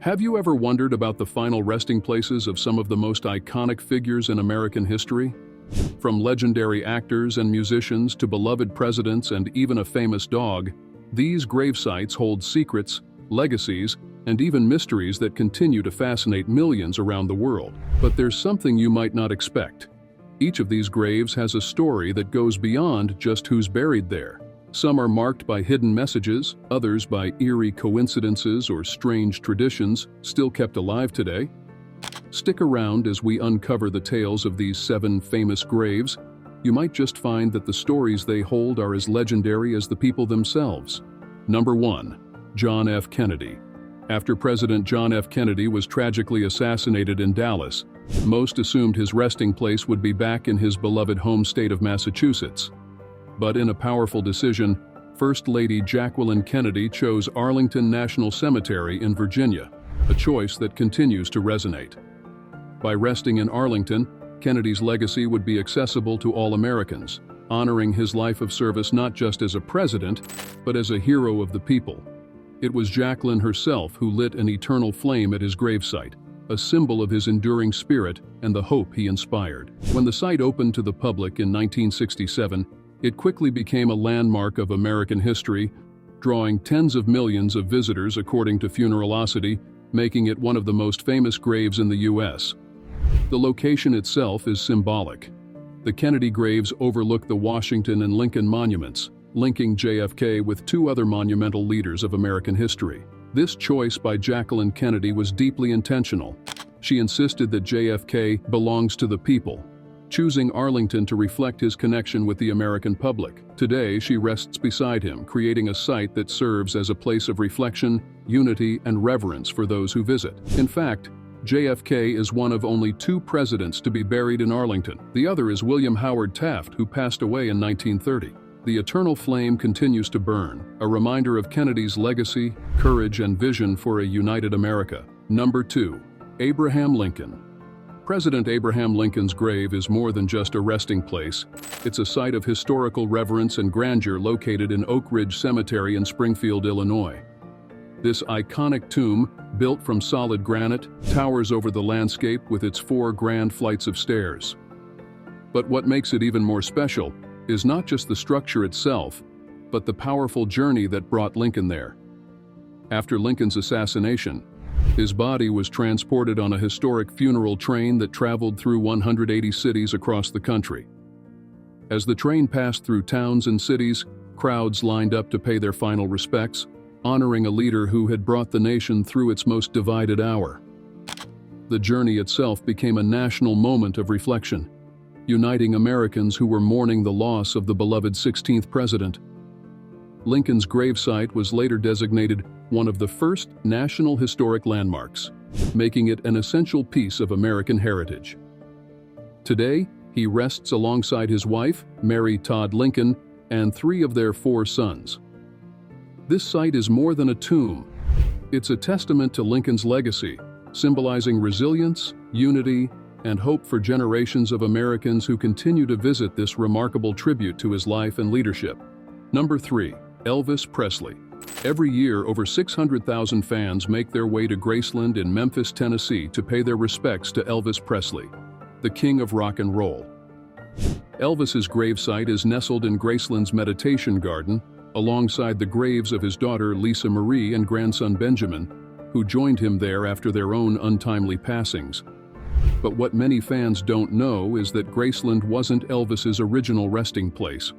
Have you ever wondered about the final resting places of some of the most iconic figures in American history? From legendary actors and musicians to beloved presidents and even a famous dog, these grave sites hold secrets, legacies, and even mysteries that continue to fascinate millions around the world. But there's something you might not expect. Each of these graves has a story that goes beyond just who's buried there. Some are marked by hidden messages, others by eerie coincidences or strange traditions still kept alive today. Stick around as we uncover the tales of these 7 famous graves. You might just find that the stories they hold are as legendary as the people themselves. Number 1. John F. Kennedy. After President John F. Kennedy was tragically assassinated in Dallas, most assumed his resting place would be back in his beloved home state of Massachusetts. But in a powerful decision, First Lady Jacqueline Kennedy chose Arlington National Cemetery in Virginia, a choice that continues to resonate. By resting in Arlington, Kennedy's legacy would be accessible to all Americans, honoring his life of service not just as a president, but as a hero of the people. It was Jacqueline herself who lit an eternal flame at his gravesite, a symbol of his enduring spirit and the hope he inspired. When the site opened to the public in 1967, it quickly became a landmark of American history, drawing tens of millions of visitors according to Funeralocity, making it one of the most famous graves in the U.S. The location itself is symbolic. The Kennedy graves overlook the Washington and Lincoln monuments, linking JFK with 2 other monumental leaders of American history. This choice by Jacqueline Kennedy was deeply intentional. She insisted that JFK belongs to the people, choosing Arlington to reflect his connection with the American public. Today, she rests beside him, creating a site that serves as a place of reflection, unity, and reverence for those who visit. In fact, JFK is one of only 2 presidents to be buried in Arlington. The other is William Howard Taft, who passed away in 1930. The eternal flame continues to burn, a reminder of Kennedy's legacy, courage, and vision for a united America. Number 2. Abraham Lincoln. President Abraham Lincoln's grave is more than just a resting place. It's a site of historical reverence and grandeur located in Oak Ridge Cemetery in Springfield, Illinois. This iconic tomb, built from solid granite, towers over the landscape with its 4 grand flights of stairs. But what makes it even more special is not just the structure itself, but the powerful journey that brought Lincoln there. After Lincoln's assassination, his body was transported on a historic funeral train that traveled through 180 cities across the country. As the train passed through towns and cities, crowds lined up to pay their final respects, honoring a leader who had brought the nation through its most divided hour. The journey itself became a national moment of reflection, uniting Americans who were mourning the loss of the beloved 16th president. Lincoln's gravesite was later designated one of the first National Historic Landmarks, making it an essential piece of American heritage. Today, he rests alongside his wife, Mary Todd Lincoln, and 3 of their 4 sons. This site is more than a tomb. It's a testament to Lincoln's legacy, symbolizing resilience, unity, and hope for generations of Americans who continue to visit this remarkable tribute to his life and leadership. Number 3. Elvis Presley. Every year, over 600,000 fans make their way to Graceland in Memphis, Tennessee to pay their respects to Elvis Presley, the king of rock and roll. Elvis's gravesite is nestled in Graceland's meditation garden, alongside the graves of his daughter Lisa Marie and grandson Benjamin, who joined him there after their own untimely passings. But what many fans don't know is that Graceland wasn't Elvis's original resting place.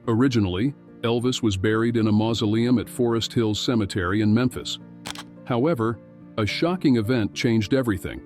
Originally, Elvis was buried in a mausoleum at Forest Hills Cemetery in Memphis. However, a shocking event changed everything.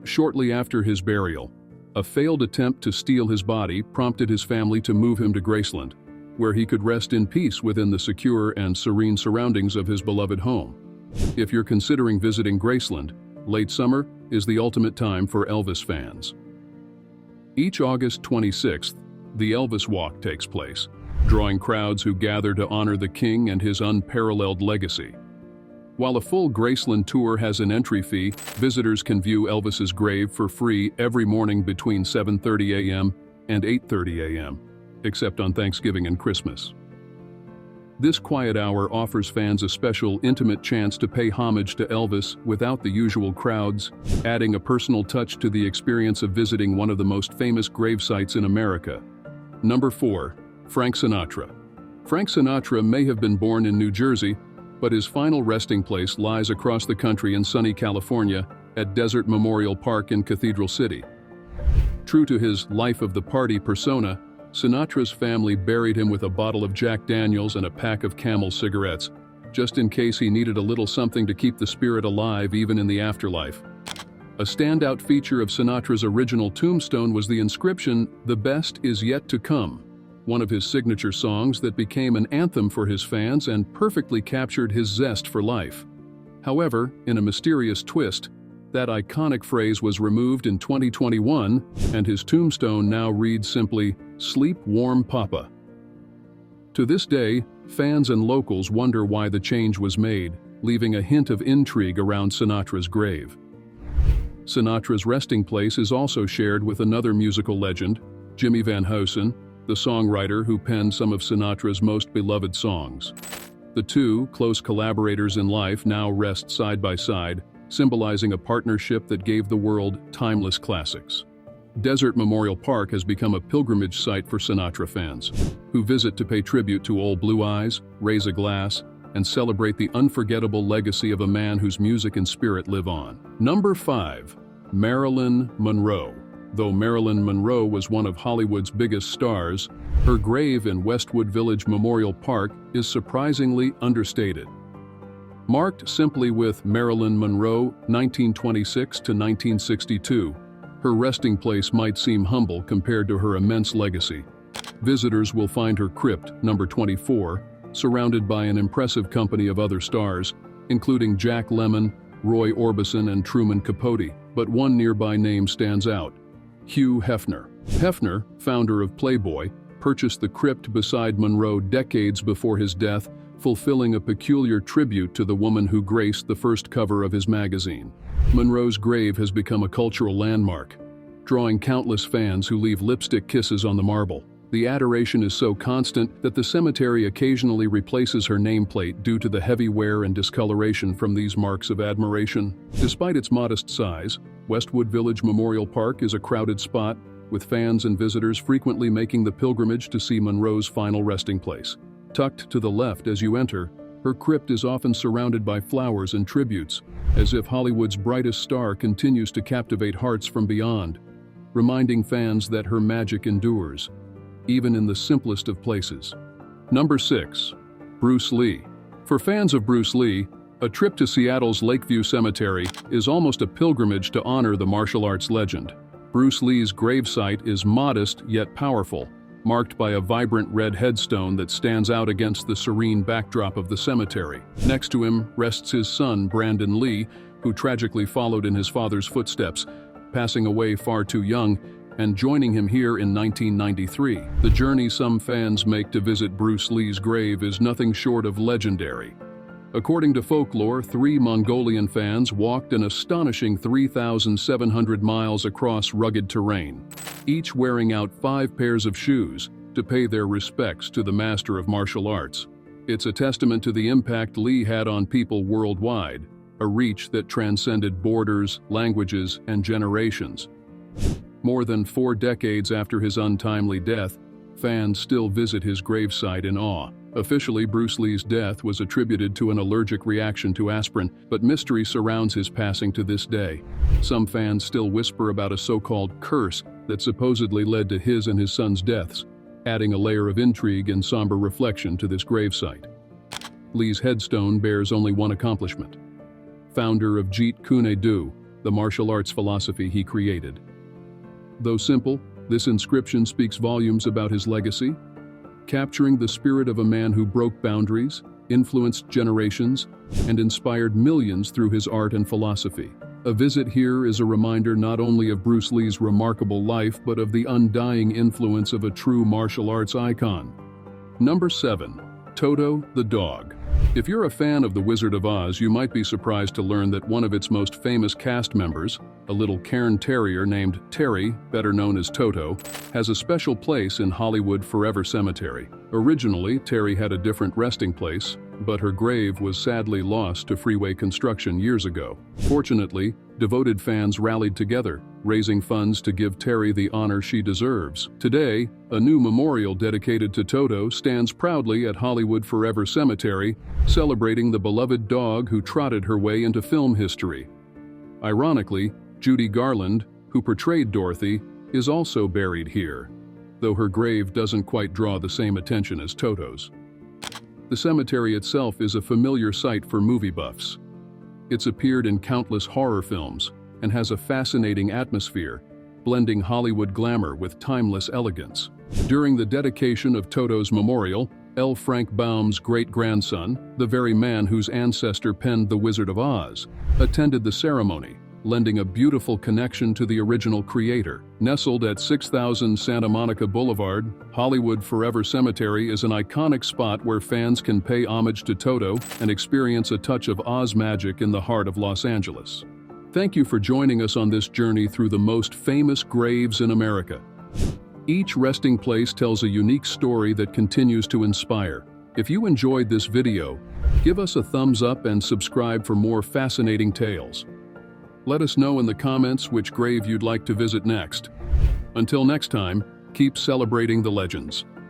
Shortly after his burial, a failed attempt to steal his body prompted his family to move him to Graceland, where he could rest in peace within the secure and serene surroundings of his beloved home. If you're considering visiting Graceland, late summer is the ultimate time for Elvis fans. Each August 26th, the Elvis Walk takes place, drawing crowds who gather to honor the king and his unparalleled legacy. While a full Graceland tour has an entry fee, visitors can view Elvis's grave for free every morning between 7:30 a.m. and 8:30 a.m., except on Thanksgiving and Christmas. This quiet hour offers fans a special, intimate chance to pay homage to Elvis without the usual crowds, adding a personal touch to the experience of visiting one of the most famous grave sites in America. Number 4. Frank Sinatra. Frank Sinatra may have been born in New Jersey, but his final resting place lies across the country in sunny California at Desert Memorial Park in Cathedral City. True to his life of the party persona, Sinatra's family buried him with a bottle of Jack Daniels and a pack of Camel cigarettes, just in case he needed a little something to keep the spirit alive even in the afterlife. A standout feature of Sinatra's original tombstone was the inscription, "The best is yet to come," one of his signature songs that became an anthem for his fans and perfectly captured his zest for life. However, in a mysterious twist, that iconic phrase was removed in 2021, and his tombstone now reads simply, "Sleep warm, Papa." To this day, fans and locals wonder why the change was made, leaving a hint of intrigue around Sinatra's grave. Sinatra's resting place is also shared with another musical legend, Jimmy Van Heusen, the songwriter who penned some of Sinatra's most beloved songs. The two, close collaborators in life, now rest side by side, symbolizing a partnership that gave the world timeless classics. Desert Memorial Park has become a pilgrimage site for Sinatra fans, who visit to pay tribute to Old Blue Eyes, raise a glass, and celebrate the unforgettable legacy of a man whose music and spirit live on. Number 5. Marilyn Monroe. Though Marilyn Monroe was one of Hollywood's biggest stars, her grave in Westwood Village Memorial Park is surprisingly understated. Marked simply with Marilyn Monroe, 1926 to 1962, her resting place might seem humble compared to her immense legacy. Visitors will find her crypt, number 24, surrounded by an impressive company of other stars, including Jack Lemmon, Roy Orbison, and Truman Capote, but one nearby name stands out: Hugh Hefner. Hefner, founder of Playboy, purchased the crypt beside Monroe decades before his death, fulfilling a peculiar tribute to the woman who graced the first cover of his magazine. Monroe's grave has become a cultural landmark, drawing countless fans who leave lipstick kisses on the marble. The adoration is so constant that the cemetery occasionally replaces her nameplate due to the heavy wear and discoloration from these marks of admiration. Despite its modest size, Westwood Village Memorial Park is a crowded spot, with fans and visitors frequently making the pilgrimage to see Monroe's final resting place. Tucked to the left as you enter, her crypt is often surrounded by flowers and tributes, as if Hollywood's brightest star continues to captivate hearts from beyond, reminding fans that her magic endures, even in the simplest of places. Number 6. Bruce Lee. For fans of Bruce Lee, a trip to Seattle's Lakeview Cemetery is almost a pilgrimage to honor the martial arts legend. Bruce Lee's gravesite is modest yet powerful, marked by a vibrant red headstone that stands out against the serene backdrop of the cemetery. Next to him rests his son, Brandon Lee, who tragically followed in his father's footsteps, passing away far too young, and joining him here in 1993. The journey some fans make to visit Bruce Lee's grave is nothing short of legendary. According to folklore, 3 Mongolian fans walked an astonishing 3,700 miles across rugged terrain, each wearing out 5 pairs of shoes to pay their respects to the master of martial arts. It's a testament to the impact Lee had on people worldwide, a reach that transcended borders, languages, and generations. More than 4 decades after his untimely death, fans still visit his gravesite in awe. Officially, Bruce Lee's death was attributed to an allergic reaction to aspirin, but mystery surrounds his passing to this day. Some fans still whisper about a so-called curse that supposedly led to his and his son's deaths, adding a layer of intrigue and somber reflection to this gravesite. Lee's headstone bears only one accomplishment: founder of Jeet Kune Do, the martial arts philosophy he created. Though simple, this inscription speaks volumes about his legacy, capturing the spirit of a man who broke boundaries, influenced generations, and inspired millions through his art and philosophy. A visit here is a reminder not only of Bruce Lee's remarkable life, but of the undying influence of a true martial arts icon. Number 7. Toto the Dog. If you're a fan of The Wizard of Oz, you might be surprised to learn that one of its most famous cast members, a little cairn terrier named Terry, better known as Toto, has a special place in Hollywood Forever Cemetery. Originally, Terry had a different resting place, but her grave was sadly lost to freeway construction years ago. Fortunately, devoted fans rallied together, raising funds to give Terry the honor she deserves. Today, a new memorial dedicated to Toto stands proudly at Hollywood Forever Cemetery, celebrating the beloved dog who trotted her way into film history. Ironically, Judy Garland, who portrayed Dorothy, is also buried here, though her grave doesn't quite draw the same attention as Toto's. The cemetery itself is a familiar sight for movie buffs. It's appeared in countless horror films and has a fascinating atmosphere, blending Hollywood glamour with timeless elegance. During the dedication of Toto's memorial, L. Frank Baum's great-grandson, the very man whose ancestor penned The Wizard of Oz, attended the ceremony, lending a beautiful connection to the original creator. Nestled at 6000 Santa Monica Boulevard, Hollywood Forever Cemetery is an iconic spot where fans can pay homage to Toto and experience a touch of Oz magic in the heart of Los Angeles. Thank you for joining us on this journey through the most famous graves in America. Each resting place tells a unique story that continues to inspire. If you enjoyed this video, give us a thumbs up and subscribe for more fascinating tales. Let us know in the comments which grave you'd like to visit next. Until next time, keep celebrating the legends.